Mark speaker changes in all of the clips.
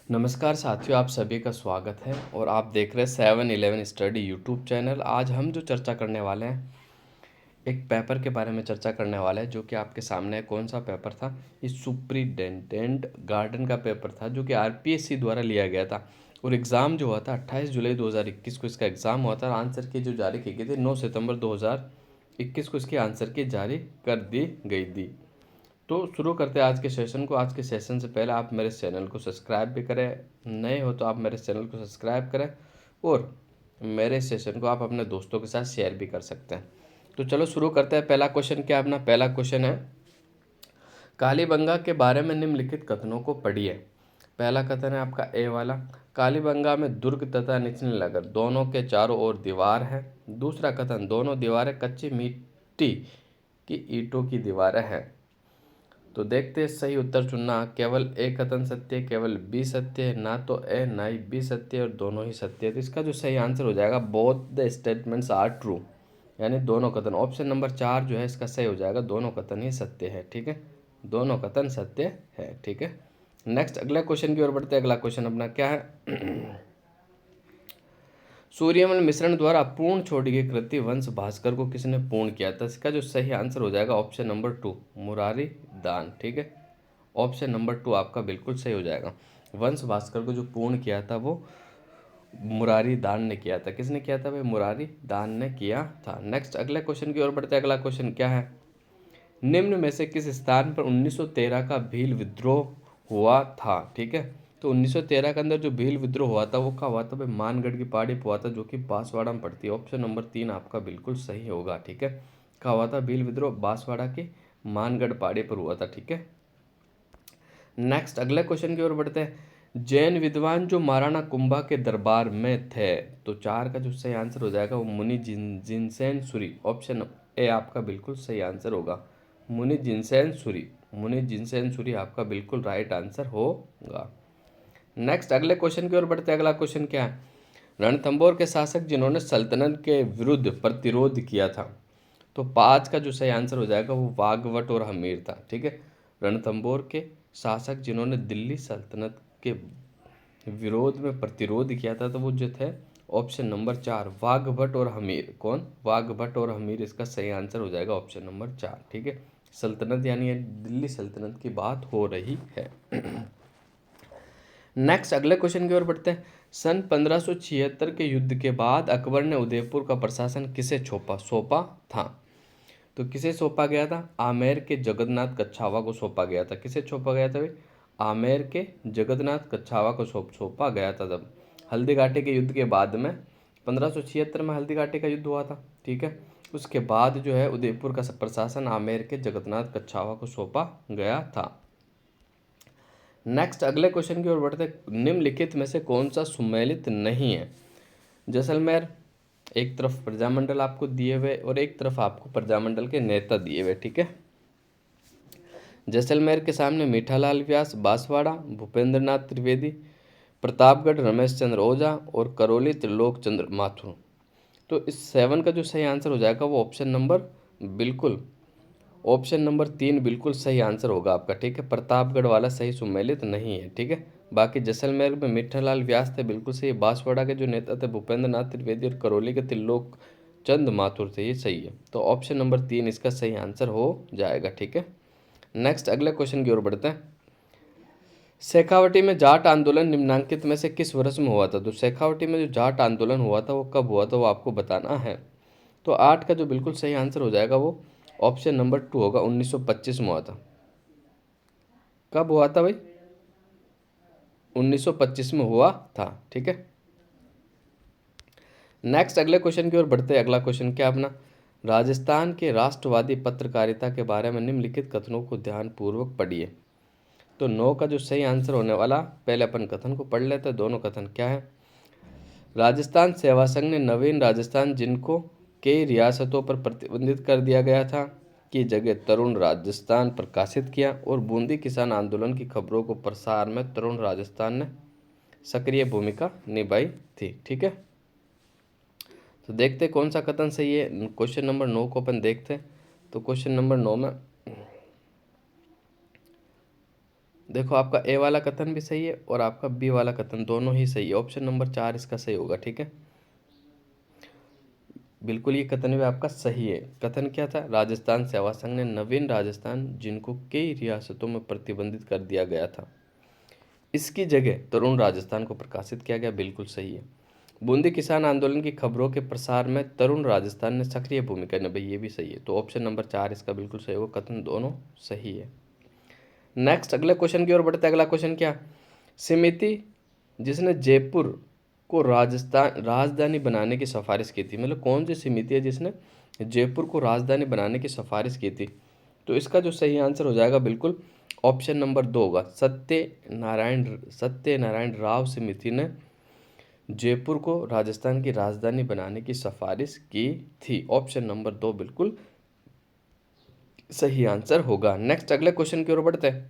Speaker 1: नमस्कार साथियों, आप सभी का स्वागत है और आप देख रहे हैं 7-Eleven स्टडी यूट्यूब चैनल। आज हम जो चर्चा करने वाले हैं, एक पेपर के बारे में चर्चा करने वाले हैं जो कि आपके सामने है। कौन सा पेपर था? ये सुपरिटेंडेंट गार्डन का पेपर था जो कि आरपीएससी द्वारा लिया गया था। और एग्ज़ाम जो हुआ था 28 जुलाई 2021 को इसका एग्ज़ाम हुआ था। और आंसर की जो जारी की गई थी 9 सितंबर 2021 को इसकी आंसर की जारी कर दी गई थी। तो शुरू करते हैं आज के सेशन को। आज के सेशन से पहले आप मेरे चैनल को सब्सक्राइब भी करें, नए हो तो आप मेरे चैनल को सब्सक्राइब करें और मेरे सेशन को आप अपने दोस्तों के साथ शेयर भी कर सकते हैं। तो चलो शुरू करते हैं। पहला क्वेश्चन क्या? अपना पहला क्वेश्चन है, कालीबंगा के बारे में निम्नलिखित कथनों को पढ़िए। पहला कथन है आपका ए वाला, कालीबंगा में दुर्ग तथा निचली नगर दोनों के चारों ओर दीवार है। दूसरा कथन, दोनों दीवारें कच्ची मिट्टी की ईंटों की दीवारें हैं। तो देखते हैं सही उत्तर चुनना। केवल ए कथन सत्य है, केवल बी सत्य है, ना तो ए ना ही बी सत्य है और दोनों ही सत्य है। तो इसका जो सही आंसर हो जाएगा, both the statements are true, यानी दोनों कथन। ऑप्शन नंबर 4 जो है इसका सही हो जाएगा, दोनों कथन ही सत्य है। ठीक है, दोनों कथन सत्य है। ठीक है, नेक्स्ट अगले क्वेश्चन की ओर बढ़ते हैं। अगला क्वेश्चन अपना क्या है? सूर्यमल मिश्रण द्वारा पूर्ण छोड़ी गई कृति वंश भास्कर को किसने पूर्ण किया था? इसका जो सही आंसर हो जाएगा ऑप्शन नंबर 2, मुरारी दान। ठीक है, ऑप्शन नंबर 2 आपका बिल्कुल सही हो जाएगा। वंश भास्कर को जो पूर्ण किया था वो मुरारी दान ने किया था। किसने किया था भाई? मुरारी दान ने किया था। नेक्स्ट अगले क्वेश्चन की ओर बढ़ते हैं। अगला क्वेश्चन क्या है? निम्न में से किस स्थान पर 1913 का भील विद्रोह हुआ था? ठीक है, तो 1913 के अंदर जो भील विद्रोह हुआ था वो कहाँ हुआ था भाई? मानगढ़ की पहाड़ी पर हुआ था जो कि बांसवाड़ा में पड़ती है। ऑप्शन नंबर 3 आपका बिल्कुल सही होगा। ठीक है, कहाँ हुआ था भील विद्रोह? बांसवाड़ा की मानगढ़ पहाड़ी पर हुआ था। ठीक है, नेक्स्ट अगले क्वेश्चन की ओर बढ़ते हैं। जैन विद्वान जो महाराणा कुंभा के दरबार में थे, तो 4 का जो सही आंसर हो जाएगा वो मुनि जिनसेन सूरी। ऑप्शन ए आपका बिल्कुल सही आंसर होगा, मुनि जिनसेन सूरी। मुनि जिनसेन सूरी आपका बिल्कुल राइट आंसर होगा। नेक्स्ट अगले क्वेश्चन की ओर बढ़ते हैं। अगला क्वेश्चन क्या है? रणथंभौर के शासक जिन्होंने सल्तनत के विरुद्ध प्रतिरोध किया था, तो 5 का जो सही आंसर हो जाएगा वो वाग्भट और हमीर था। ठीक है, रणथंभौर के शासक जिन्होंने दिल्ली सल्तनत के विरोध में प्रतिरोध किया था तो वो जो थे ऑप्शन नंबर 4, वाग्भट और हमीर। कौन? वाग्भट और हमीर इसका सही आंसर हो जाएगा ऑप्शन नंबर 4। ठीक है, सल्तनत यानी ये दिल्ली सल्तनत की बात हो रही है। नेक्स्ट अगले क्वेश्चन की ओर बढ़ते हैं। सन 1576 के युद्ध के बाद अकबर ने उदयपुर का प्रशासन किसे सौंपा था? तो किसे सौंपा गया था? आमेर के जगन्नाथ कच्छावा को सौंपा गया था। किसे सौंपा गया था भाई? आमेर के जगन्नाथ कच्छावा को सौंपा गया था। तब हल्दी घाटी के युद्ध के बाद में 1576 में हल्दी घाटी का युद्ध हुआ था। ठीक है, उसके बाद जो है उदयपुर का प्रशासन आमेर के जगन्नाथ कच्छावा को सौंपा गया था। नेक्स्ट अगले क्वेश्चन की ओर बढ़ते हैं। निम्नलिखित में से कौन सा सुमेलित नहीं है? जैसलमेर, एक तरफ प्रजामंडल आपको दिए हुए और एक तरफ आपको प्रजामंडल के नेता दिए हुए। ठीक है, जैसलमेर के सामने मीठालाल व्यास, बांसवाड़ा भूपेंद्र नाथ त्रिवेदी, प्रतापगढ़ रमेश चंद्र ओझा और करौली त्रिलोक चंद्र माथुर। तो इस 7 का जो सही आंसर हो जाएगा वो ऑप्शन नंबर बिल्कुल ऑप्शन नंबर 3 बिल्कुल सही आंसर होगा आपका। ठीक है, प्रतापगढ़ वाला सही सुमेलित नहीं है। ठीक है, बाकी जैसलमेर में मीठालाल व्यास थे, बिल्कुल सही। बांसवाड़ा के जो नेता थे भूपेंद्र नाथ त्रिवेदी और करौली के त्रिलोक चंद माथुर थे, ये सही है। तो ऑप्शन नंबर 3 इसका सही आंसर हो जाएगा। ठीक है, नेक्स्ट अगले क्वेश्चन की ओर बढ़ते हैं। शेखावटी में जाट आंदोलन निम्नांकित में से किस वर्ष में हुआ था? तो शेखावटी में जो जाट आंदोलन हुआ था वो कब हुआ था वो आपको बताना है। तो 8 का जो बिल्कुल सही आंसर हो जाएगा वो ऑप्शन नंबर 2 होगा, 1925 में हुआ था। कब हुआ था भाई? 1925 में हुआ था। ठीक है, नेक्स्ट अगले क्वेश्चन की ओर बढ़ते हैं। अगला क्वेश्चन क्या अपना? राजस्थान के राष्ट्रवादी पत्रकारिता के बारे में निम्नलिखित कथनों को ध्यानपूर्वक पढ़िए। तो 9 का जो सही आंसर होने वाला, पहले अपन कथन को पढ़ लेते हैं। दोनों कथन क्या है? राजस्थान सेवा संघ ने नवीन राजस्थान, जिनको कई रियासतों पर प्रतिबंधित कर दिया गया था, की जगह तरुण राजस्थान प्रकाशित किया और बूंदी किसान आंदोलन की खबरों को प्रसार में तरुण राजस्थान ने सक्रिय भूमिका निभाई थी। ठीक है, तो देखते कौन सा कथन सही है। क्वेश्चन नंबर 9 को अपन देखते हैं। तो क्वेश्चन नंबर 9 में देखो आपका ए वाला कथन भी सही है और आपका बी वाला कथन दोनों ही सही है। ऑप्शन नंबर 4 इसका सही होगा। ठीक है, बिल्कुल ये कथन भी आपका सही है। कथन क्या था? राजस्थान सेवा संघ ने नवीन राजस्थान जिनको कई रियासतों में प्रतिबंधित कर दिया गया था, इसकी जगह तरुण राजस्थान को प्रकाशित किया गया। बिल्कुल सही है। बूंदी किसान आंदोलन की खबरों के प्रसार में तरुण राजस्थान ने सक्रिय भूमिका निभाई। ये भी सही है। तो ऑप्शन नंबर 4 इसका बिल्कुल सही होगा। कथन दोनों सही है। नेक्स्ट अगले क्वेश्चन की ओर बढ़ते हैं। अगला क्वेश्चन क्या? समिति जिसने जयपुर को राजस्थान राजधानी बनाने की सिफारिश की थी, मतलब कौन सी समिति है जिसने जयपुर को राजधानी बनाने की सिफारिश की थी? तो इसका जो सही आंसर हो जाएगा बिल्कुल ऑप्शन नंबर 2 होगा। सत्यनारायण राव समिति ने जयपुर को राजस्थान की राजधानी बनाने की सिफारिश की थी। ऑप्शन नंबर 2 बिल्कुल सही आंसर होगा। नेक्स्ट अगले क्वेश्चन की ओर बढ़ते हैं।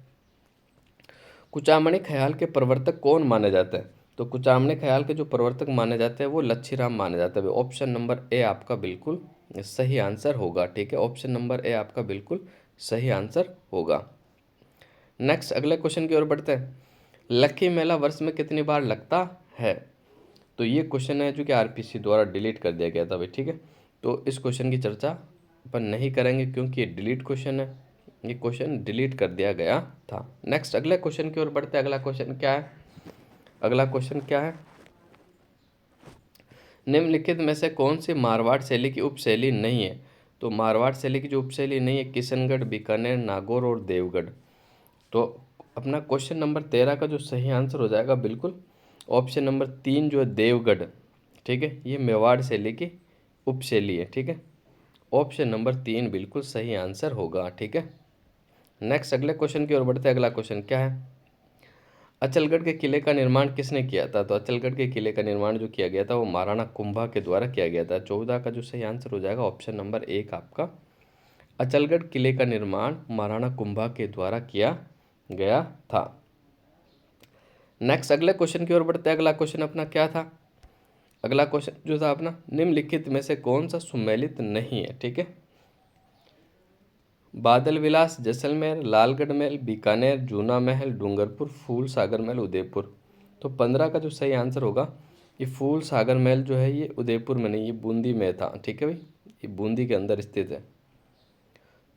Speaker 1: कुचामणी ख्याल के प्रवर्तक कौन माने जाते हैं? तो कुचामणी ख्याल के जो प्रवर्तक माने जाते हैं वो लच्छीराम माने जाते हैं। ऑप्शन नंबर ए आपका बिल्कुल सही आंसर होगा। ठीक है, ऑप्शन नंबर ए आपका बिल्कुल सही आंसर होगा। नेक्स्ट अगले क्वेश्चन की ओर बढ़ते हैं। लक्की मेला वर्ष में कितनी बार लगता है? तो ये क्वेश्चन है जो कि आरपीसी द्वारा डिलीट कर दिया गया था भाई। ठीक है, तो इस क्वेश्चन की चर्चा अपन नहीं करेंगे क्योंकि ये डिलीट क्वेश्चन है। ये क्वेश्चन डिलीट कर दिया गया था। नेक्स्ट अगले क्वेश्चन की ओर बढ़ते हैं। अगला क्वेश्चन क्या है? अगला क्वेश्चन क्या है? निम्नलिखित में से कौन सी मारवाड़ शैली की उपशैली नहीं है? तो मारवाड़ शैली की जो उपशैली नहीं है, किशनगढ़, बीकानेर, नागौर और देवगढ़। तो अपना क्वेश्चन नंबर 13 का जो सही आंसर हो जाएगा बिल्कुल ऑप्शन नंबर 3 जो है देवगढ़। ठीक है, ये मेवाड़ शैली की उपशैली है। ठीक है, ऑप्शन नंबर 3 बिल्कुल सही आंसर होगा। ठीक है, नेक्स्ट अगले क्वेश्चन की ओर बढ़ते हैं। अगला क्वेश्चन क्या है? अचलगढ़ के किले का निर्माण किसने किया था? तो अचलगढ़ के किले का निर्माण जो किया गया था वो महाराणा कुंभा के द्वारा किया गया था। 14 का जो सही आंसर हो जाएगा ऑप्शन नंबर 1 आपका अचलगढ़ किले का निर्माण महाराणा कुंभा के द्वारा किया गया था। नेक्स्ट अगले क्वेश्चन की ओर बढ़ते हैं। अगला क्वेश्चन अपना क्या था? अगला क्वेश्चन जो था अपना निम्नलिखित में से कौन सा सुमेलित नहीं है? ठीक है, बादल विलास, जैसलमेर, लालगढ़ महल, बीकानेर, जूना महल, डूंगरपुर, फूल सागर महल, उदयपुर। तो 15 का जो सही आंसर होगा ये फूल सागर महल जो है ये उदयपुर में नहीं, ये बूंदी में था। ठीक है भाई, ये बूंदी के अंदर स्थित है।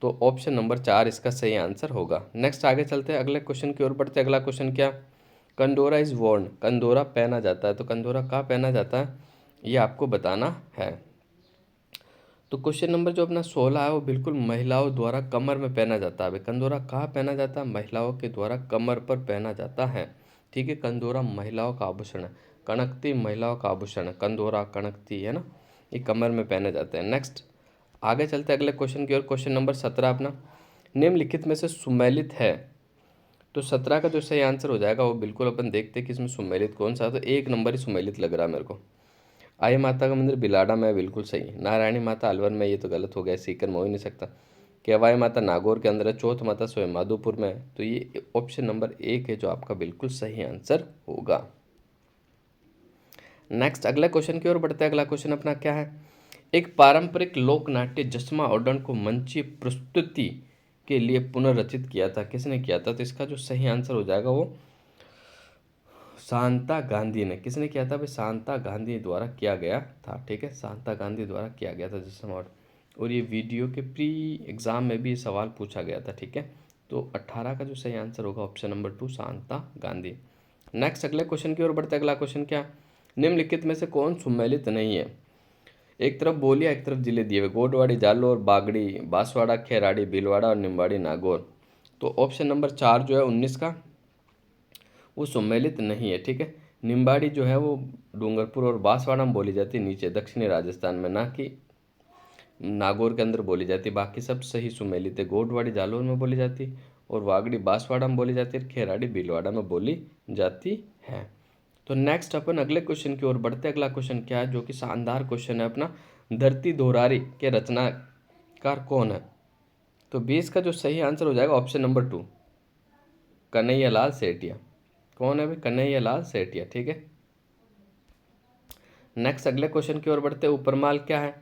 Speaker 1: तो ऑप्शन नंबर 4 इसका सही आंसर होगा। नेक्स्ट आगे चलते हैं। अगले क्वेश्चन की ओर बढ़ते हैं। अगला क्वेश्चन क्या? कंडोरा इज वॉर्न, कंदोरा पहना जाता है। तो कंदोरा कहाँ पहना जाता है ये आपको बताना है। तो क्वेश्चन नंबर जो अपना 16 है वो बिल्कुल महिलाओं द्वारा कमर में पहना जाता है। कंदोरा कहाँ पहना जाता है? महिलाओं के द्वारा कमर पर पहना जाता है। ठीक है, कंदोरा महिलाओं का आभूषण है। कणकती महिलाओं का आभूषण है। कंदोरा कणकती है ना, ये कमर में पहने जाते हैं। नेक्स्ट आगे चलते हैं अगले क्वेश्चन की ओर। क्वेश्चन नंबर 17 अपना निम्नलिखित में से सुमेलित है। तो 17 का जो सही आंसर हो जाएगा वो बिल्कुल अपन देखते हैं कि इसमें सुमेलित कौन सा है। तो 1 नंबर ही सुमेलित लग रहा है मेरे को। आई माता का मंदिर बिलाड़ा में है, बिल्कुल सही। नारायणी माता अलवर में, ये तो गलत हो गया, सीकर में हो ही नहीं सकता। केवाई माता नागौर के अंदर है। चौथ माता स्वयं माधोपुर में है। तो ये ऑप्शन नंबर 1 है जो आपका बिल्कुल सही आंसर होगा। नेक्स्ट अगले क्वेश्चन की ओर बढ़ते हैं। अगला क्वेश्चन अपना क्या है? एक पारंपरिक लोक नाट्य जसमा ओडन को मंचीय प्रस्तुति के लिए पुनर्रचित किया था, किसने किया था? तो इसका जो सही आंसर हो जाएगा वो शांता गांधी ने। किसने किया था भाई? शांता गांधी द्वारा किया गया था। ठीक है, शांता गांधी द्वारा किया गया था जसमा ओडन। और ये वीडियो के प्री एग्जाम में भी ये सवाल पूछा गया था। ठीक है, तो 18 का जो सही आंसर होगा option number 2 Shanta Gandhi. Next अगले क्वेश्चन की ओर बढ़ते हैं। अगला क्वेश्चन क्या? निम्नलिखित में से कौन सुमेलित नहीं है? एक तरफ बोलिया, एक तरफ जिले दिए हुए, गोडवाड़ी, जालोर, बागड़ी, बांसवाड़ा, खेराड़ी, भीलवाड़ा और निम्बाड़ी नागौर। तो ऑप्शन नंबर 4 जो है 19 का वो सम्मिलित नहीं है। ठीक है, निम्बाड़ी जो है वो डूंगरपुर और बांसवाड़ा में बोली जाती है, नीचे दक्षिणी राजस्थान में, ना कि नागौर के अंदर बोली जाती है। बाकी सब सही सुमेलित है। गोडवाड़ी जालोर में बोली जाती है और वागड़ी बांसवाड़ा में बोली जाती है, खेराड़ी भीलवाड़ा में बोली जाती है। तो नेक्स्ट अपन अगले क्वेश्चन की ओर बढ़ते हैं। अगला क्वेश्चन क्या है जो कि शानदार क्वेश्चन है अपना, धरती दोहरारी के रचनाकार कौन है? तो 20 का जो सही आंसर हो जाएगा ऑप्शन नंबर 2 कन्हैया लाल सेठिया। कौन है भाई? कन्हैया लाल सेठिया। ठीक है, नेक्स्ट अगले क्वेश्चन की ओर बढ़ते हैं। उपरमाल क्या है?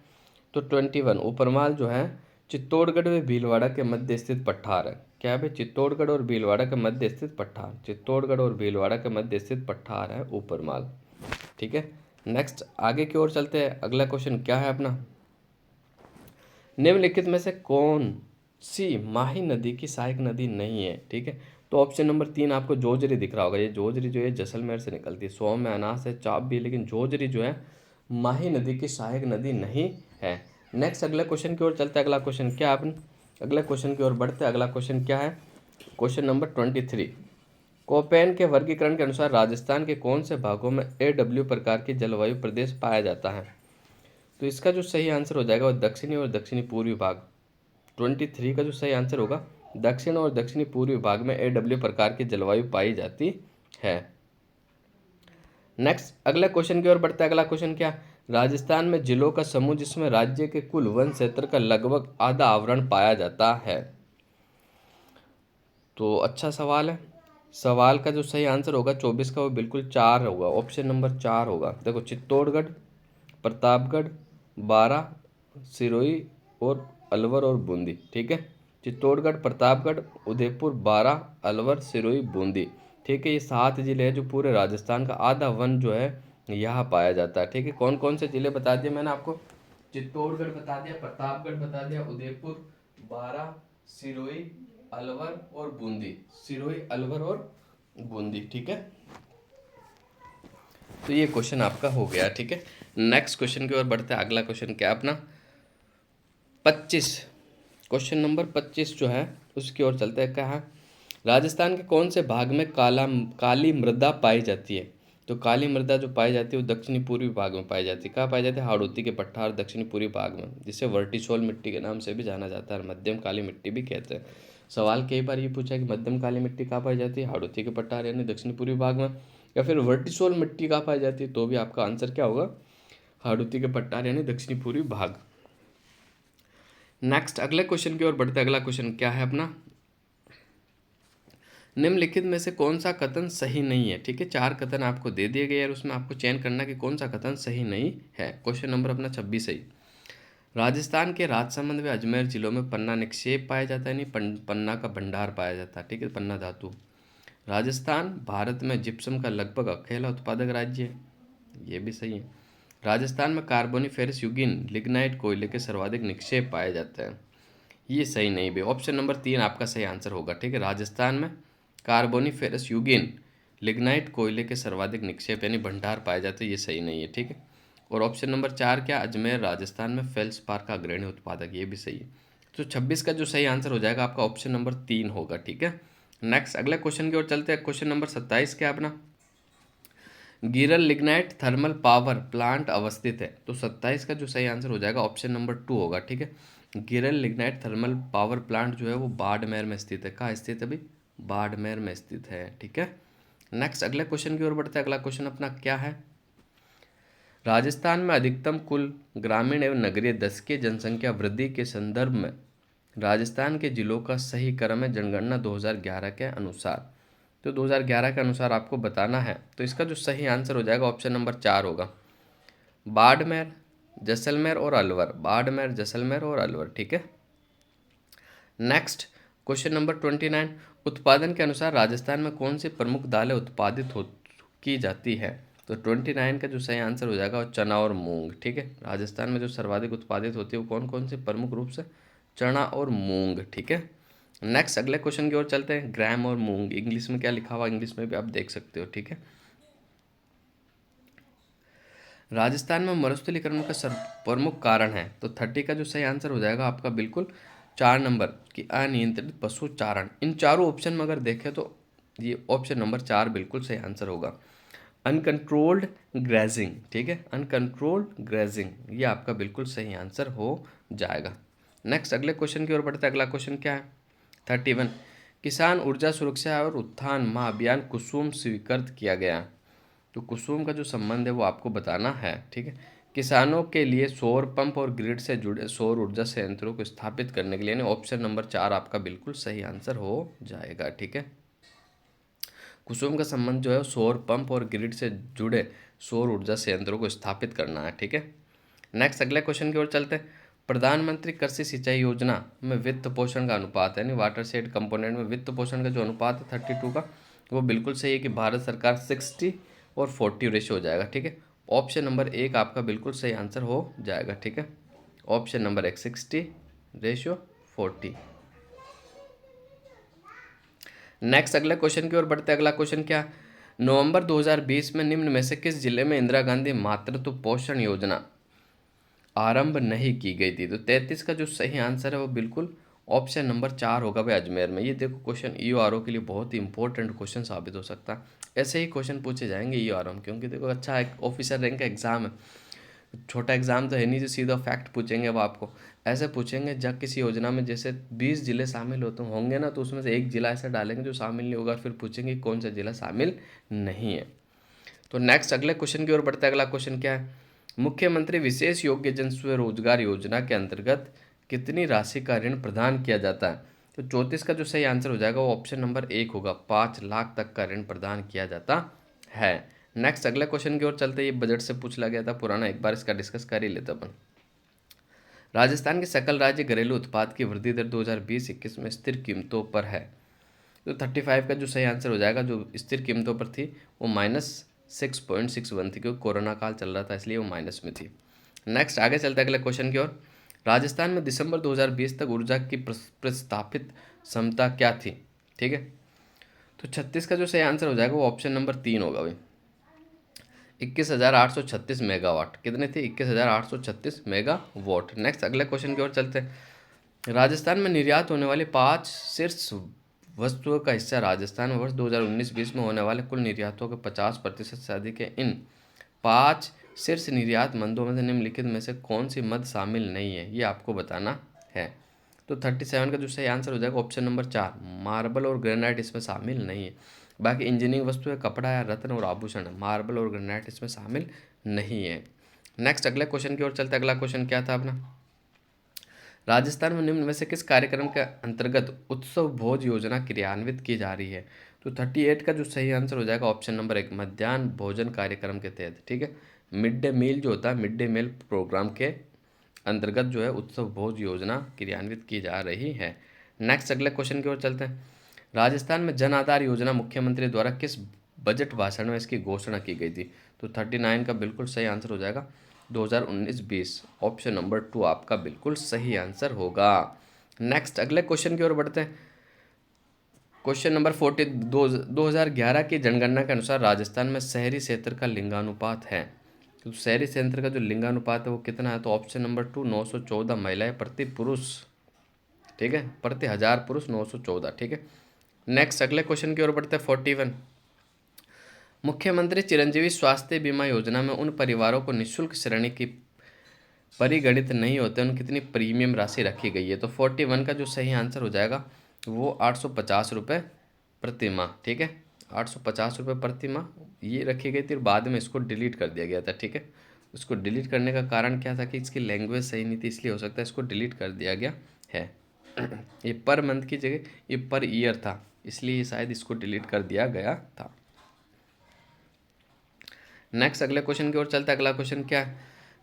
Speaker 1: तो 21 उपरमाल जो है चित्तौड़गढ़ व भीलवाड़ा के मध्य स्थित पठार है। क्या है भाई? चित्तौड़गढ़ और भीलवाड़ा के मध्य स्थित पठार। चित्तौड़गढ़ और भीलवाड़ा के मध्य स्थित पठार है ऊपरमाल। ठीक है, नेक्स्ट आगे की ओर चलते हैं। अगला क्वेश्चन क्या है अपना, निम्नलिखित में से कौन सी माही नदी की सहायक नदी नहीं है? ठीक है, तो ऑप्शन नंबर 3 आपको जोजरी दिख रहा होगा। ये जोजरी जो है जैसलमेर से निकलती है। सोम है, अनास है, चाप भी है, लेकिन जोजरी जो है माही नदी की सहायक नदी नहीं है। नेक्स्ट अगले क्वेश्चन की ओर चलते हैं। अगला क्वेश्चन क्या है अपन, अगले क्वेश्चन की ओर बढ़ते हैं। अगला क्वेश्चन क्या है, क्वेश्चन नंबर 23। कोपेन के वर्गीकरण के अनुसार राजस्थान के कौन से भागों में AW प्रकार की जलवायु प्रदेश पाया जाता है? तो इसका जो सही आंसर हो जाएगा वो दक्षिणी और दक्षिणी पूर्वी भाग। 23 का जो सही आंसर होगा, दक्षिण और दक्षिणी पूर्वी भाग में AW प्रकार की जलवायु पाई जाती है। नेक्स्ट अगले क्वेश्चन की ओर बढ़ते हैं। अगला क्वेश्चन क्या, राजस्थान में जिलों का समूह जिसमें राज्य के कुल वन क्षेत्र का लगभग आधा आवरण पाया जाता है? तो अच्छा सवाल है। सवाल का जो सही आंसर होगा 24 का वो बिल्कुल 4 होगा। ऑप्शन नंबर 4 होगा। देखो, चित्तौड़गढ़, प्रतापगढ़, बारां, सिरोही और अलवर और बूंदी। ठीक है, चित्तौड़गढ़, प्रतापगढ़, उदयपुर, बारां, अलवर, सिरोही, बूंदी। ठीक है, ये 7 जिले हैं जो पूरे राजस्थान का आधा वन जो है यहाँ पाया जाता है। ठीक है, कौन कौन से जिले बता दिए मैंने आपको, चित्तौड़गढ़ बता दिया, प्रतापगढ़ बता दिया, उदयपुर, बारां, सिरोही, अलवर और बूंदी। सिरोही, अलवर और बूंदी। ठीक है, तो ये क्वेश्चन आपका हो गया। ठीक है, नेक्स्ट क्वेश्चन की ओर बढ़ते हैं। अगला क्वेश्चन क्या है अपना, 25, क्वेश्चन नंबर 25 जो है उसकी ओर चलते हैं। क्या है, राजस्थान के कौन से भाग में काली मृदा पाई जाती है? तो काली मृदा जो पाई जाती है वो दक्षिणी पूर्वी भाग में पाई जाती है। कहाँ पाई जाती है? हाड़ौती के पठार दक्षिणी पूर्वी भाग में, जिसे वर्टिसोल मिट्टी के नाम से भी जाना जाता है, मध्यम काली मिट्टी भी कहते हैं। सवाल कई बार ये पूछा कि मध्यम काली मिट्टी कहाँ पाई जाती है? हाड़ौती के पठार यानी दक्षिणी पूर्वी भाग में, या फिर वर्टिसोल मिट्टी कहाँ पाई जाती है? तो भी आपका आंसर क्या होगा? हाड़ौती के पठार यानी दक्षिणी पूर्वी भाग। नेक्स्ट अगले क्वेश्चन की ओर बढ़ते हैं। अगला क्वेश्चन क्या है अपना, निम्नलिखित में से कौन सा कथन सही नहीं है? ठीक है, 4 कथन आपको दे दिए गए और उसमें आपको चयन करना कि कौन सा कथन सही नहीं है। क्वेश्चन नंबर अपना 26 सही, राजस्थान के राजसमंद व अजमेर जिलों में पन्ना निक्षेप पाया जाता है, यानी पन्ना का भंडार पाया जाता है। ठीक है, पन्ना धातु। राजस्थान भारत में जिप्सम का लगभग अकेला उत्पादक राज्य है, ये भी सही है। राजस्थान में कार्बोनिफेरस युगीन लिग्नाइट कोयले के सर्वाधिक निक्षेप पाए जाते हैं, ये सही नहीं भी। ऑप्शन नंबर 3 आपका सही आंसर होगा। ठीक है, राजस्थान में कार्बोनिफेरस युगीन लिग्नाइट कोयले के सर्वाधिक निक्षेप यानी भंडार पाए जाते हैं, ये सही नहीं है। ठीक है, और ऑप्शन नंबर 4 क्या, अजमेर राजस्थान में फेल्सपार का अग्रणी उत्पादक, ये भी सही है। तो 26 का जो सही आंसर हो जाएगा आपका ऑप्शन नंबर 3 होगा। ठीक है, नेक्स्ट अगले क्वेश्चन की ओर चलते हैं। क्वेश्चन नंबर 27 क्या अपना, गिरल लिग्नाइट थर्मल पावर प्लांट अवस्थित है? तो 27 का जो सही आंसर हो जाएगा ऑप्शन नंबर 2 होगा। ठीक है, गिरल लिग्नाइट थर्मल पावर प्लांट जो है वो बाड़मेर में स्थित है। कहाँ स्थित है भाई? बाड़मेर में स्थित है। ठीक है, नेक्स्ट अगले क्वेश्चन की ओर बढ़ते हैं। अगला क्वेश्चन अपना क्या है, राजस्थान में अधिकतम कुल ग्रामीण एवं नगरीय दशकीय जनसंख्या वृद्धि के संदर्भ में राजस्थान के जिलों का सही क्रम है जनगणना 2011 के अनुसार। तो 2011 के अनुसार आपको बताना है, तो इसका जो सही आंसर हो जाएगा ऑप्शन नंबर 4 होगा, बाड़मेर, जैसलमेर और अलवर। बाड़मेर, जैसलमेर और अलवर। ठीक है, नेक्स्ट क्वेश्चन नंबर 29, उत्पादन के अनुसार राजस्थान में कौन सी प्रमुख दालें उत्पादित हो की जाती है? तो 29 का जो सही आंसर हो जाएगा वो चना और मूंग। ठीक है, राजस्थान में जो सर्वाधिक उत्पादित होती है वो कौन कौन सी प्रमुख रूप से? चना और मूंग। ठीक है, नेक्स्ट अगले क्वेश्चन की ओर चलते हैं। ग्राम और मूंग इंग्लिश में क्या लिखा हुआ, इंग्लिश में भी आप देख सकते हो। ठीक है, राजस्थान में मरुस्थलीकरण का प्रमुख कारण है, तो 30 का जो सही आंसर हो जाएगा आपका बिल्कुल 4 नंबर की अनियंत्रित पशु चारण। इन चारों ऑप्शन में अगर देखें तो ये ऑप्शन नंबर 4 बिल्कुल सही आंसर होगा, अनकंट्रोल्ड ग्रेजिंग। ठीक है, अनकंट्रोल्ड ग्रेजिंग ये आपका बिल्कुल सही आंसर हो जाएगा। नेक्स्ट अगले क्वेश्चन की ओर बढ़ते हैं। अगला क्वेश्चन क्या है, 31, किसान ऊर्जा सुरक्षा और उत्थान महाअभियान कुसुम स्वीकृत किया गया। तो कुसुम का जो संबंध है वो आपको बताना है। ठीक है, किसानों के लिए सौर पंप और ग्रिड से जुड़े सौर ऊर्जा संयंत्रों को स्थापित करने के लिए, यानी ऑप्शन नंबर 4 आपका बिल्कुल सही आंसर हो जाएगा। ठीक है, कुसुम का संबंध जो है सौर पंप और ग्रिड से जुड़े सौर ऊर्जा संयंत्रों को स्थापित करना है। ठीक है, नेक्स्ट अगले क्वेश्चन की ओर चलते हैं। प्रधानमंत्री कृषि सिंचाई योजना में वित्त पोषण का अनुपात यानी वाटर शेड कंपोनेंट में वित्त पोषण का जो अनुपात है 32 का, वो बिल्कुल सही है कि भारत सरकार 60 और 40 रेशो हो जाएगा। ठीक है, ऑप्शन नंबर एक आपका बिल्कुल सही आंसर हो जाएगा। ठीक है, ऑप्शन नंबर एक 60 रेशियो 40। नेक्स्ट अगले क्वेश्चन की ओर बढ़ते हैं। अगला क्वेश्चन क्या, नवंबर 2020 में निम्न में से किस जिले में इंदिरा गांधी मातृत्व पोषण योजना आरंभ नहीं की गई थी? तो 33 का जो सही आंसर है वो बिल्कुल ऑप्शन नंबर 4 होगा भाई, अजमेर में। ये देखो क्वेश्चन ईओआरओ के लिए बहुत ही इंपॉर्टेंट क्वेश्चन साबित हो सकता है। ऐसे ही क्वेश्चन पूछे जाएंगे ईओआरओ में, क्योंकि देखो अच्छा एक ऑफिसर रैंक का एग्जाम है, छोटा एग्जाम तो है नहीं जो सीधा फैक्ट पूछेंगे वो आपको। ऐसे पूछेंगे जब किसी योजना में जैसे 20 जिले शामिल होते होंगे ना, तो उसमें से एक जिला ऐसा डालेंगे जो शामिल नहीं होगा, फिर पूछेंगे कौन सा जिला शामिल नहीं है। तो नेक्स्ट अगले क्वेश्चन की ओर बढ़ते हैं। अगला क्वेश्चन क्या है, मुख्यमंत्री विशेष योग्य जन स्वरोजगार योजना के अंतर्गत कितनी राशि का ऋण प्रदान किया जाता है? तो 34 का जो सही आंसर हो जाएगा वो ऑप्शन नंबर एक होगा, 5 लाख तक का ऋण प्रदान किया जाता है। नेक्स्ट अगले क्वेश्चन की ओर चलते, ये बजट से पूछ लिया गया था पुराना, एक बार इसका डिस्कस कर ही लेते अपन। राजस्थान के सकल राज्य घरेलू उत्पाद की वृद्धि दर 2020-21 में स्थिर कीमतों पर है। तो 35 का जो सही आंसर हो जाएगा, जो स्थिर कीमतों पर थी वो -6.61 थी, क्योंकि कोरोना काल चल रहा था इसलिए वो माइनस में थी। नेक्स्ट आगे चलते हैं अगले क्वेश्चन की ओर। राजस्थान में दिसंबर 2020 तक ऊर्जा की प्रस्तापित क्षमता क्या थी? ठीक है, तो 36 का जो सही आंसर हो जाएगा वो ऑप्शन नंबर 3 होगा भाई, 21,836 मेगावाट। कितने थे? 21,836 मेगावाट। नेक्स्ट अगले क्वेश्चन की ओर चलते हैं। राजस्थान में निर्यात होने वाली 5 शीर्ष वस्तुओं का हिस्सा राजस्थान में वर्ष 2019-20 में होने वाले कुल निर्यातों के 50% से अधिक है। इन 5 शीर्ष निर्यात मंदों में से निम्नलिखित में से कौन सी मद शामिल नहीं है, ये आपको बताना है। तो 37 का जो सही आंसर हो जाएगा ऑप्शन नंबर 4, मार्बल और ग्रेनाइट इसमें शामिल नहीं है। बाकी इंजीनियरिंग वस्तु है, कपड़ा या रत्न और आभूषण है, मार्बल और ग्रेनाइट इसमें शामिल नहीं है। नेक्स्ट अगले क्वेश्चन की ओर चलते हैं। अगला क्वेश्चन क्या था अपना, राजस्थान में निम्न में से किस कार्यक्रम के अंतर्गत उत्सव भोज योजना क्रियान्वित की जा रही है? तो 38 का जो सही आंसर हो जाएगा ऑप्शन नंबर एक, मध्याह्न भोजन कार्यक्रम के तहत। ठीक है, मिड डे मील जो होता है, मिड डे मील प्रोग्राम के अंतर्गत जो है उत्सव भोज योजना क्रियान्वित की जा रही है। नेक्स्ट अगले क्वेश्चन की ओर चलते हैं। राजस्थान में जन आधार योजना मुख्यमंत्री द्वारा किस बजट भाषण में इसकी घोषणा की गई थी? तो 39 का बिल्कुल सही आंसर हो जाएगा 2019-20, ऑप्शन नंबर 2 आपका बिल्कुल सही आंसर होगा। नेक्स्ट अगले क्वेश्चन की ओर बढ़ते हैं। क्वेश्चन नंबर 40, 2011 की जनगणना के अनुसार राजस्थान में शहरी क्षेत्र का लिंगानुपात है। तो शहरी क्षेत्र का जो लिंगानुपात है वो कितना है? तो ऑप्शन नंबर 2, 914 महिलाएं प्रति पुरुष। ठीक है, प्रति 1000 पुरुष 914। ठीक है, नेक्स्ट अगले क्वेश्चन की ओर बढ़ते हैं। 41, मुख्यमंत्री चिरंजीवी स्वास्थ्य बीमा योजना में उन परिवारों को निःशुल्क श्रेणी की परिगणित नहीं होते उन कितनी प्रीमियम राशि रखी गई है? तो 41 का जो सही आंसर हो जाएगा वो 850 रुपये प्रति माह। ठीक है, 850 रुपये प्रति माह ये रखी गई थी, और बाद में इसको डिलीट कर दिया गया था। ठीक है, उसको डिलीट करने का कारण क्या था कि इसकी लैंग्वेज सही नहीं थी, इसलिए हो सकता है इसको डिलीट कर दिया गया है। ये पर मंथ की जगह ये पर ईयर था, इसलिए शायद इसको डिलीट कर दिया गया था। नेक्स्ट अगले क्वेश्चन की ओर चलते हैं। अगला क्वेश्चन क्या है,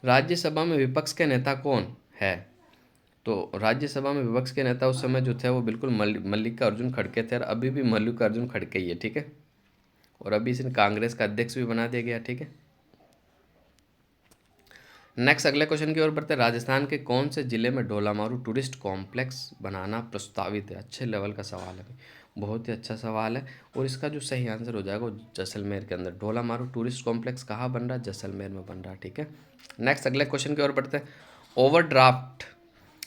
Speaker 1: राज्यसभा में विपक्ष के नेता कौन है? तो राज्यसभा में विपक्ष के नेता उस समय जो थे वो बिल्कुल मल्लिकार्जुन खड़गे थे, और अभी भी मल्लिकार्जुन खड़गे ही है। ठीक है, और अभी इसे कांग्रेस का अध्यक्ष भी बना दिया गया। ठीक है, नेक्स्ट अगले क्वेश्चन की ओर बढ़ते हैं। राजस्थान के कौन से जिले में ढोलामारू टूरिस्ट कॉम्प्लेक्स बनाना प्रस्तावित है? अच्छे लेवल का सवाल है, बहुत ही अच्छा सवाल है, और इसका जो सही आंसर हो जाएगा वो जैसलमेर के अंदर। ढोलामारू टूरिस्ट कॉम्प्लेक्स कहाँ बन रहा है? जैसलमेर में बन रहा है। ठीक है, नेक्स्ट अगले क्वेश्चन की ओर बढ़ते हैं। Overdraft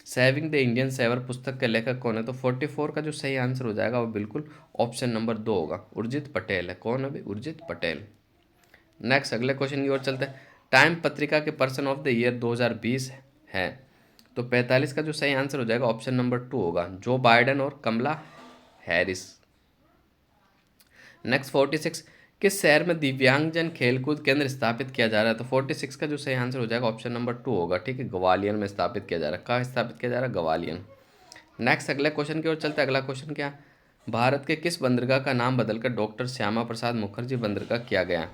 Speaker 1: saving the Indian saver पुस्तक के लेखक कौन है? तो 44 का जो सही आंसर हो जाएगा वो बिल्कुल ऑप्शन नंबर 2 होगा, उर्जित पटेल है। कौन है भाई? उर्जित पटेल। नेक्स्ट अगले क्वेश्चन की ओर चलते हैं। टाइम पत्रिका के पर्सन ऑफ द ईयर 2020 है। तो 45 का जो सही आंसर हो जाएगा ऑप्शन नंबर 2 होगा, जो बाइडेन और कमला हैरिस। नेक्स्ट 46, किस शहर में दिव्यांगजन खेलकूद केंद्र स्थापित किया जा रहा है? तो 46 का जो सही आंसर हो जाएगा ऑप्शन नंबर 2 होगा। ठीक है, ग्वालियर में स्थापित किया जा रहा है। कहाँ स्थापित किया जा रहा है? ग्वालियर। नेक्स्ट अगले क्वेश्चन की ओर चलते हैं। अगला क्वेश्चन क्या, भारत के किस बंदरगाह का नाम बदलकर डॉक्टर श्यामा प्रसाद मुखर्जी बंदरगाह किया गया?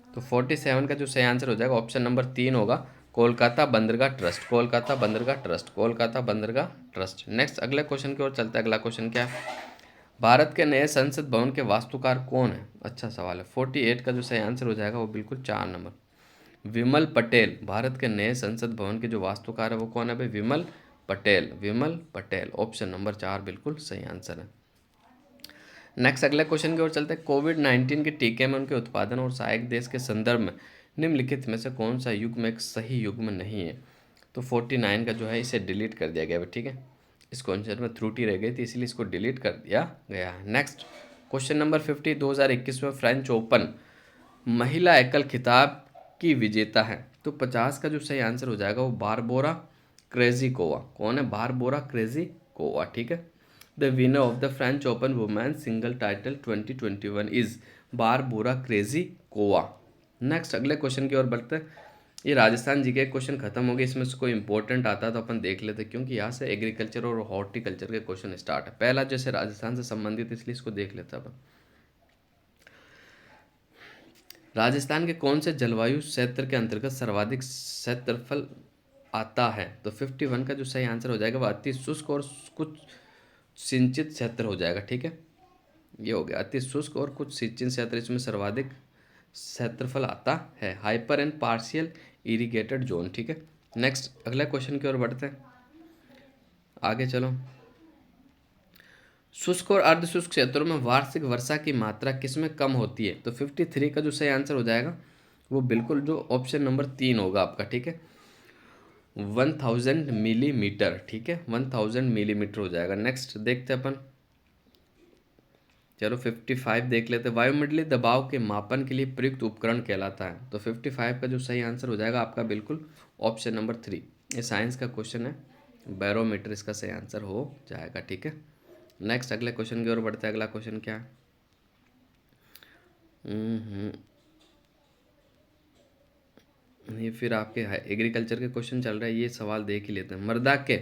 Speaker 1: तो 47 का जो सही आंसर हो जाएगा ऑप्शन नंबर 3 होगा, कोलकाता बंदरगाह ट्रस्ट, कोलकाता बंदरगाह ट्रस्ट, कोलकाता बंदरगाह ट्रस्ट। नेक्स्ट अगले क्वेश्चन की ओर चलते हैं। अगला क्वेश्चन क्या है? भारत के नए संसद भवन के वास्तुकार कौन है? अच्छा सवाल है। 48 का जो सही आंसर हो जाएगा वो बिल्कुल 4 नंबर, विमल पटेल। भारत के नए संसद भवन के जो वास्तुकार है वो कौन है भाई? विमल पटेल, विमल पटेल। ऑप्शन नंबर 4 बिल्कुल सही आंसर है। नेक्स्ट अगले क्वेश्चन की ओर चलते हैं। कोविड-19 के टीके में उनके उत्पादन और सहायक देश के संदर्भ में निम्नलिखित में से कौन सा युग्म एक सही युग्म नहीं है? तो 49 का जो है इसे डिलीट कर दिया गया है, ठीक है। इस क्वेश्चन में त्रुटि रह गई थी इसलिए इसको डिलीट कर दिया गया है। नेक्स्ट क्वेश्चन नंबर 50, 2021 में फ्रेंच ओपन महिला एकल खिताब की विजेता है? तो 50 का जो सही आंसर हो जाएगा वो बारबोरा क्रेजिकोवा। कौन है? बारबोरा क्रेजिकोवा, ठीक है। The winner of the French open women single title 2021 is Barbora Krejcikova. Next अगले क्वेश्चन की ओर बढ़ते हैं। ये राजस्थान जी के क्वेश्चन खत्म हो गए, इसमें से कोई इंपॉर्टेंट आता है तो अपन देख लेते हैं, क्योंकि यहाँ से एग्रीकल्चर और हॉर्टिकल्चर के क्वेश्चन स्टार्ट है। पहला जैसे राजस्थान से संबंधित, इसलिए इसको देख लेते हैं अपन। राजस्थान के कौन से जलवायु क्षेत्र के अंतर्गत सर्वाधिक क्षेत्रफल आता है? तो 51 का जो सही आंसर हो जाएगा वह अति शुष्क और कुछ सिंचित क्षेत्र हो जाएगा, ठीक है। ये हो गया अति शुष्क और कुछ सिंचित क्षेत्र, इसमें सर्वाधिक क्षेत्रफल आता है। Hyper and partial irrigated zone, ठीक है। नेक्स्ट अगला क्वेश्चन की ओर बढ़ते हैं, आगे चलो। शुष्क और अर्ध शुष्क क्षेत्रों में वार्षिक वर्षा की मात्रा किसमें कम होती है? तो 53 का जो सही आंसर हो जाएगा वो बिल्कुल जो ऑप्शन नंबर 3 होगा आपका, ठीक है। 1000 मिलीमीटर, ठीक है, 1000 मिलीमीटर हो जाएगा। नेक्स्ट देखते हैं अपन, चलो 55 देख लेते हैं। वायुमंडलीय दबाव के मापन के लिए प्रयुक्त उपकरण कहलाता है? तो 55 का जो सही आंसर हो जाएगा आपका बिल्कुल ऑप्शन नंबर 3। ये साइंस का क्वेश्चन है, बैरोमीटर इसका सही आंसर हो जाएगा, ठीक है। नेक्स्ट अगले क्वेश्चन की ओर बढ़ते हैं। अगला क्वेश्चन क्या है? ये फिर आपके एग्रीकल्चर के क्वेश्चन चल रहा है, ये सवाल देख ही लेते हैं। मृदा के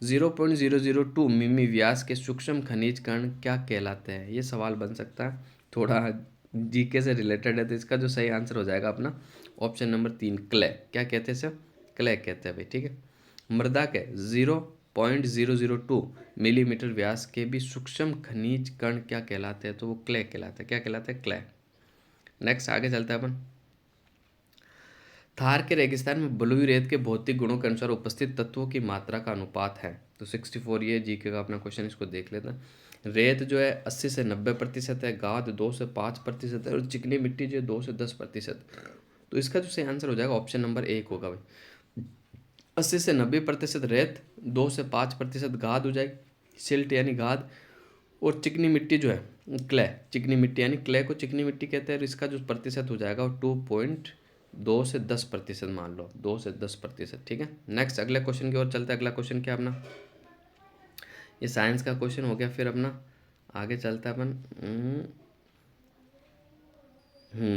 Speaker 1: 0.002 मिमी व्यास के सूक्ष्म खनिज कण क्या कहलाते हैं? ये सवाल बन सकता है, थोड़ा जीके से रिलेटेड है, तो इसका जो सही आंसर हो जाएगा अपना ऑप्शन नंबर 3 क्ले। क्या कहते हैं सर? क्ले कहते हैं भाई, ठीक है। मृदा के 0.002 मिलीमीटर व्यास के भी सूक्ष्म खनिज कण क्या कहलाते हैं? तो वो क्ले कहलाते हैं। क्या कहलाते हैं? क्ले। नेक्स्ट आगे चलते हैं अपन। थार के रेगिस्तान में बलुई रेत के भौतिक गुणों के अनुसार उपस्थित तत्वों की मात्रा का अनुपात है? तो 64 ये जीके का अपना क्वेश्चन, इसको देख लेते हैं। रेत जो है 80 से 90% है, गाद 2 से 5% है, और चिकनी मिट्टी जो है 2 से 10%। तो इसका जो सही आंसर हो जाएगा ऑप्शन नंबर 1 होगा भाई। 80 से 90% रेत, 2 से 5% गाद हो जाएगी, सिल्ट यानी गाद, और चिकनी मिट्टी जो है क्ले, चिकनी मिट्टी यानी क्ले को चिकनी मिट्टी कहते हैं। और इसका जो प्रतिशत हो जाएगा वो 2.2 से 10% मान लो, 2 से 10%, ठीक है। नेक्स्ट अगले क्वेश्चन की ओर चलते हैं। अगला क्वेश्चन क्या अपना, ये साइंस का क्वेश्चन हो गया। फिर अपना आगे चलता है अपन।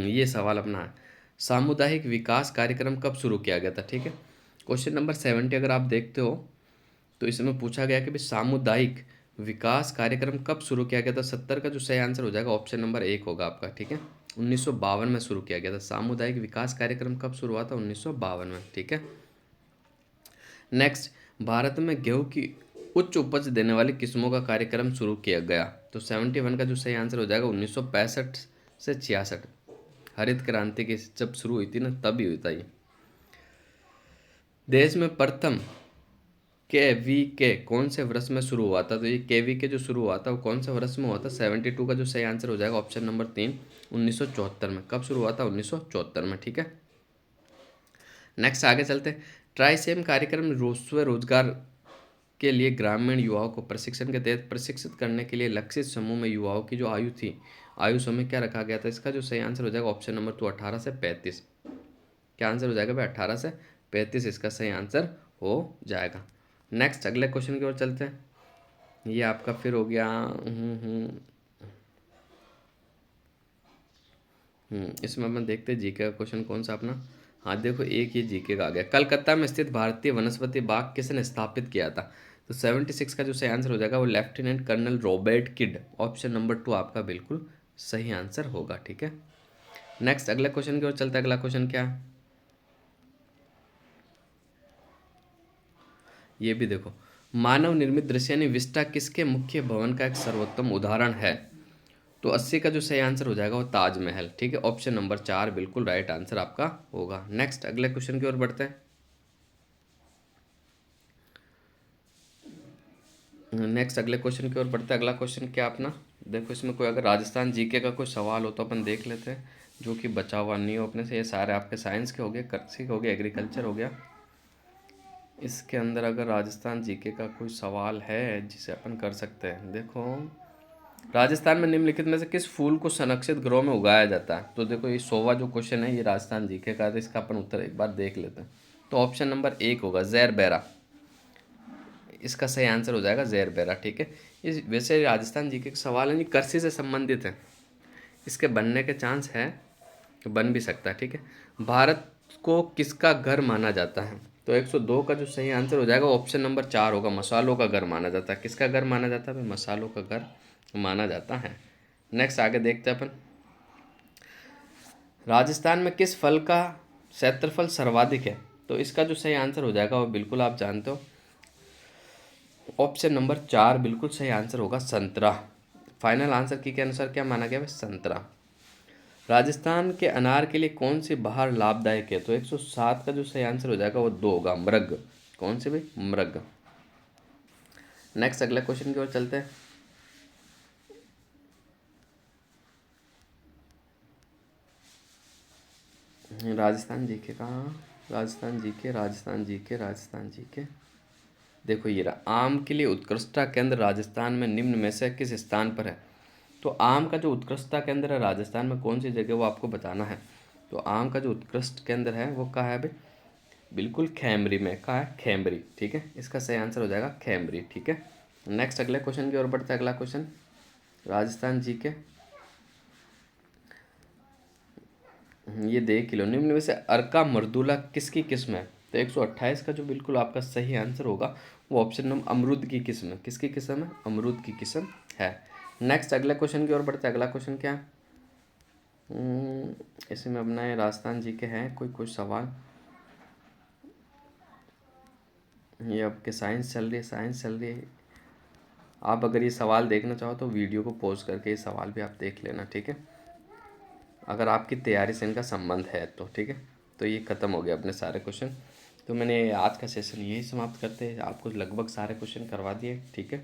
Speaker 1: ये सवाल अपना है, सामुदायिक विकास कार्यक्रम कब शुरू किया गया था? ठीक है, क्वेश्चन नंबर 70 अगर आप देखते हो तो इसमें पूछा गया कि भाई सामुदायिक विकास कार्यक्रम कब शुरू किया गया था। 70 का जो सही आंसर हो जाएगा ऑप्शन नंबर 1 होगा आपका, ठीक है। 1952 में शुरू किया गया था। सामुदायिक विकास कार्यक्रम कब शुरू हुआ था? 1952 में, ठीक है। नेक्स्ट, भारत में गेहूं की उच्च उपज देने वाली किस्मों का कार्यक्रम शुरू किया गया। तो 71 का जो सही आंसर हो जाएगा 1965 से 66, हरित क्रांति की जब शुरू हुई थी ना तभी हुई था ये। देश में प्रथम के कौन से वर्ष में शुरू हुआ था? तो ये के जो शुरू हुआ था वो कौन से वर्ष में हुआ था? 72 का जो सही आंसर हो जाएगा ऑप्शन नंबर 3, 1974 में। कब शुरू हुआ था? 1974 में, ठीक है। नेक्स्ट आगे चलते हैं। ट्राइसेम कार्यक्रम रोजगार के लिए ग्रामीण युवाओं को प्रशिक्षण के तहत प्रशिक्षित करने के लिए लक्षित समूह में युवाओं की जो आयु थी, आयु समय क्या रखा गया था? इसका जो सही आंसर हो जाएगा ऑप्शन नंबर 2, 18 से 35। क्या आंसर हो जाएगा भाई? 18 से 35 इसका सही आंसर हो जाएगा। नेक्स्ट अगले क्वेश्चन की ओर चलते हैं। ये आपका फिर हो गया इसमें अपन देखते हैं जीके का क्वेश्चन कौन सा अपना। हाँ देखो, एक ये जीके का आ गया। कलकत्ता में स्थित भारतीय वनस्पति बाग किसने स्थापित किया था? तो 76 का जो सही आंसर हो जाएगा वो lieutenant colonel Robert Kidd. Option number 2 आपका बिल्कुल सही आंसर होगा, ठीक है। नेक्स्ट अगले क्वेश्चन की ओर चलते हैं। अगला क्वेश्चन क्या है? ये भी देखो, मानव निर्मित दृश्य यानी विस्टा किसके मुख्य भवन का एक सर्वोत्तम उदाहरण है? तो 80 का जो सही आंसर हो जाएगा वो ताजमहल। ठीक है, ऑप्शन नंबर 4 बिल्कुल राइट आंसर आपका होगा। नेक्स्ट अगले क्वेश्चन की ओर बढ़ते हैं। नेक्स्ट अगले क्वेश्चन की ओर बढ़ते हैं। अगला क्वेश्चन क्या अपना, देखो इसमें कोई अगर राजस्थान जीके का कोई सवाल हो तो अपन देख लेते हैं, जो कि बचा हुआ नहीं हो अपने से। ये सारे आपके साइंस के हो गए, कृषि के हो गए, एग्रीकल्चर हो गया। इसके अंदर अगर राजस्थान जीके का कोई सवाल है जिसे अपन कर सकते हैं, देखो राजस्थान में निम्नलिखित में से किस फूल को संरक्षित गृहों में उगाया जाता है? तो देखो ये 100वां जो क्वेश्चन है ये राजस्थान जीके का है, तो इसका अपन उत्तर एक बार देख लेते हैं। तो ऑप्शन नंबर 1 होगा जैरबेरा, इसका सही आंसर हो जाएगा जैरबेरा। ठीक है, इस वैसे राजस्थान जीके का सवाल है, ये कृषि से संबंधित है, इसके बनने के चांस है, तो बन भी सकता है। ठीक है, भारत को किसका घर माना जाता है? तो 102 का जो सही आंसर हो जाएगा ऑप्शन नंबर 4 होगा, मसालों का घर माना जाता है। किसका घर माना जाता है भाई? मसालों का घर माना जाता है। नेक्स्ट आगे देखते हैं अपन, राजस्थान में किस फल का क्षेत्रफल सर्वाधिक है? तो इसका जो सही आंसर हो जाएगा वो बिल्कुल आप जानते हो, ऑप्शन नंबर 4 बिल्कुल सही आंसर होगा, संतरा। फाइनल आंसर की के अनुसार क्या माना गया है? संतरा। राजस्थान के अनार के लिए कौन सी बहार लाभदायक है? तो 107 का जो सही आंसर हो जाएगा वो 2 होगा, मृग। कौन से भाई? मृग। नेक्स्ट अगले क्वेश्चन की ओर चलते हैं। राजस्थान जीके कहाँ, Rajasthan GK, Rajasthan GK, Rajasthan GK, देखो ये रहा, आम के लिए उत्कृष्टता केंद्र राजस्थान में निम्न में से किस स्थान पर है? तो आम का जो उत्कृष्टता केंद्र है राजस्थान में कौन सी जगह, वो आपको बताना है। तो आम का जो उत्कृष्ट केंद्र है वो कहाँ है भाई? बिल्कुल खेमरी में। कहाँ है? खेमरी। ठीक है, इसका सही आंसर हो जाएगा खेमरी। ठीक है, नेक्स्ट अगले क्वेश्चन की ओर बढ़ते हैं। अगला क्वेश्चन राजस्थान जी के, ये देख किलो निम्न में से अर्का मर्दुला किसकी किस्म है? तो 128 का जो बिल्कुल आपका सही आंसर होगा वो ऑप्शन नंबर अमरूद की किस्म है। किसकी किस्म है? अमरूद की किस्म है। नेक्स्ट अगले क्वेश्चन की ओर बढ़ते हैं। अगला क्वेश्चन क्या है? इसमें अपना ये राजस्थान जी के हैं कोई कुछ सवाल, ये आपके साइंस चल रही है, साइंस चल रही है। आप अगर ये सवाल देखना चाहो तो वीडियो को पॉज करके ये सवाल भी आप देख लेना। ठीक है, अगर आपकी तैयारी से इनका संबंध है तो। ठीक है, तो ये ख़त्म हो गया अपने सारे क्वेश्चन। तो मैंने आज का सेशन यही समाप्त करते हैं, आपको लगभग सारे क्वेश्चन करवा दिए। ठीक है,